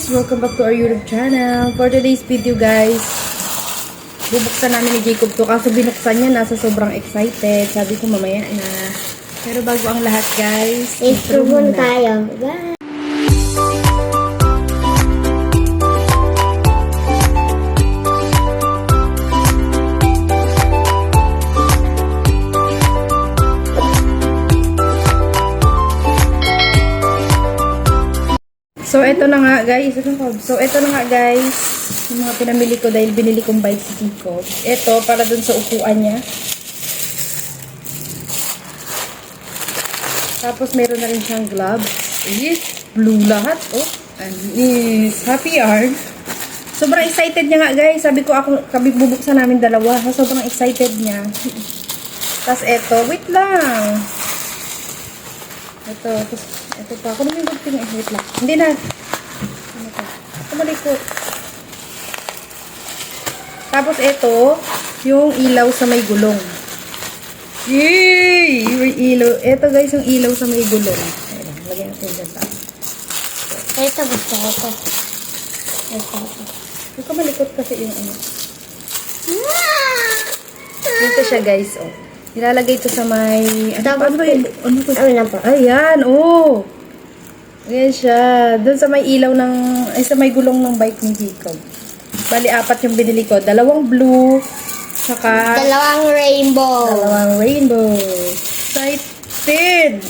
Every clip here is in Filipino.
guys! Welcome back to our YouTube channel. For today's video guys, bubuksan namin ni Jacob to. Kaso binuksan niya, nasa sobrang excited. Sabi ko mamaya na. Pero bago ang lahat guys, intro muna tayo. Bye! So, ito na nga guys. Yung mga pinamili ko dahil binili kong bike si Jacob. Ito, para dun sa upuan niya. Tapos, meron na rin siyang gloves. Yes, blue lahat. Oh, and is happy yarn. Sobrang excited niya nga guys. Sabi ko, kami bubuksan namin dalawa. Sobrang excited niya. Tapos, ito, wait lang. Ito pa. Ako naman yung tingin. Wait lang. Hindi na. Ano pa? Kumalikot. Tapos ito, yung ilaw sa may gulong. Yay! Yung ilaw. Ito guys, yung ilaw sa may gulong. Ayan. Lagyan natin dyan pa. Ito gusto ko to. Yung kumalikot kasi yung ano. Dito siya guys, oh. Nilalagay ito sa may... Ano po? Ayan, oh. Ayan siya. Doon sa may ilaw ng... sa may gulong ng bike ni Jacob. Bali, 4 yung binili ko. 2 blue, saka... 2 rainbow. 2 rainbow. Excited!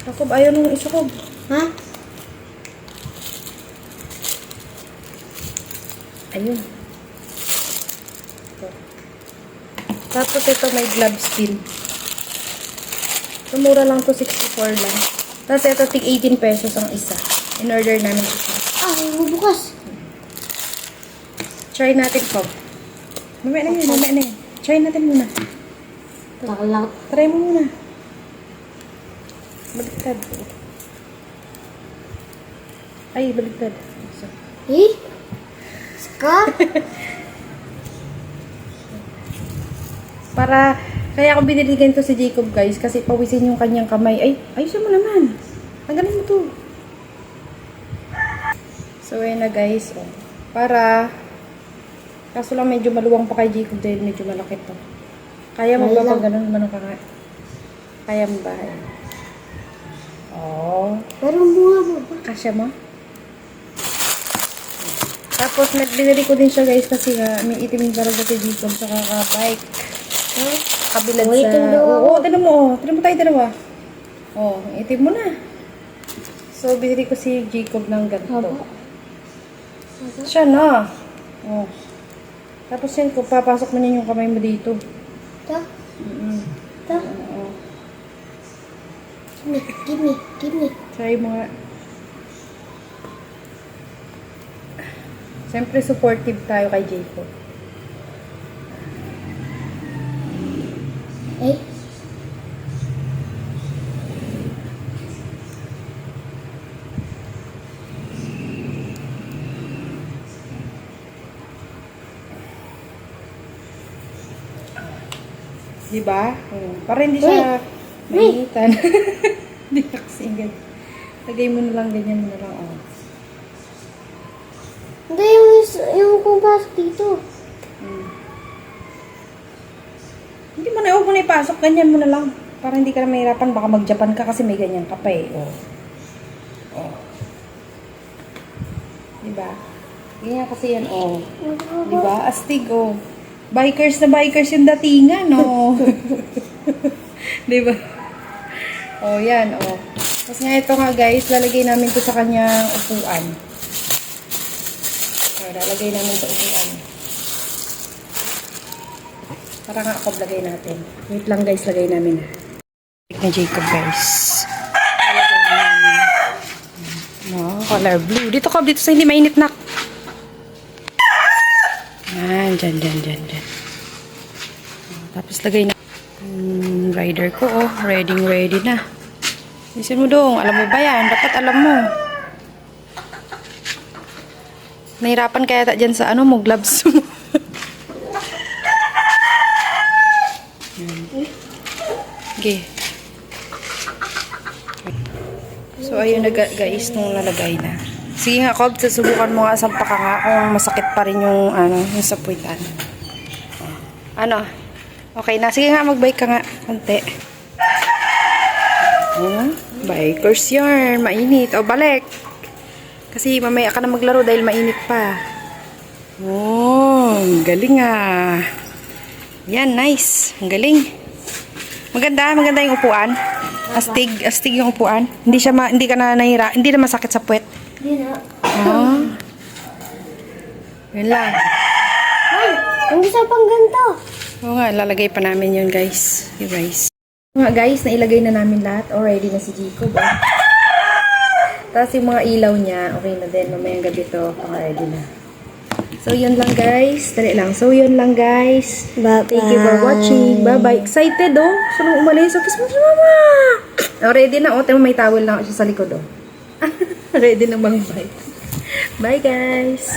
Jacob, ayaw nung isakob. Ha? Ayun. Tapos ito may gloves din. Mura lang to, 64 lang. Tapos ito tig 18 pesos ang isa. In order namin isa. Bukas. Try natin po. Mamaya na yun. Try natin muna. Takalak. Try mo muna. Baligtad. Ay, baligtad. So. Ska? Kaya ako binili ganito si Jacob guys, kasi pawisin yung kanyang kamay. Ay, ayusin mo naman. Tanggalin mo to. So, ayun na guys. Oh. Kaso lang medyo maluwang pa kay Jacob dahil medyo malaki to. Kaya mo ba pag ganun, manong ka nga? Kaya mo ba? Oh. Pero bunga mo ba? Kasya mo? Tapos, binili ko din siya guys kasi may itim talaga si Jacob sa kakabike. Kabilad sa... Oo, tinan mo. Tinan mo tayo dalawa. Oh, itim mo na. So, binili ko si Jacob ng ganito. Siya na. Oh. Tapos yan, kung papasok mo niya yung kamay mo dito. Ito? Ito? Oo. Give me. Try mo nga. Siyempre, supportive tayo kay Jacob. Ay. Diba? Para hindi siya mainitan. Hindi ka kasi ganyan. Lagay mo na lang, ganyan mo na lang. Oh. Hindi, yung kumpas dito. Hindi mo na, huwag mo na ipasok. Ganyan mo na lang. Para hindi ka na mahirapan. Baka mag-Japan ka kasi may ganyan ka pa eh. Oh. Oh. Diba? Ganyan kasi yan. Oh. Diba? Astig. Oh. Bikers na bikers yung datingan. Oh. Diba? Oh, yan. Oh. Tapos nga ito nga guys, lalagay namin ito sa kanyang upuan. So, lalagay namin sa upuan. Para nga ako lagay natin. Wait lang guys, lagay namin na. Na Jacob guys. Lagay na namin. No, color blue. Dito ka, dito sa hindi mainit na. Yan, dyan. Tapos lagay na. Rider ko, oh. Ready na. Isin mo dong. Alam mo ba yan? Dapat alam mo. Nahirapan kaya ta dyan sa ano mo, gloves mo. Okay. So, ayun na guys, nung nalagay na. Sige nga, Cobb, susubukan mo nga sa paka nga kung masakit pa rin yung, yung sapuitan. Ano? Okay na. Sige nga, mag-bike ka nga. Konti. Bikers yarn. Mainit. O, balik. Kasi mamaya ka na maglaro dahil mainit pa. Oh, galing ah. Yan, nice. Ang galing. Maganda yung upuan. Astig yung upuan. Hindi ka na nahira, hindi na masakit sa puwet. Hindi na. Yun lang. Ay, ang isa pang ganito. Oo nga, lalagay pa namin yun guys. Yung rice. Nga guys, nailagay na namin lahat. Already na si Jacob. Tapos yung mga ilaw niya, okay na din. Mamayang gabi to, ready na. So, yun lang guys. Dali lang. So, yun lang guys. Bye-bye. Thank you for watching. Bye-bye. Excited oh. So, nung umalis, so kiss mo si mama. Oh, ready na. Oh, may towel na siya sa likod oh. Ready na bang bye. Bye guys.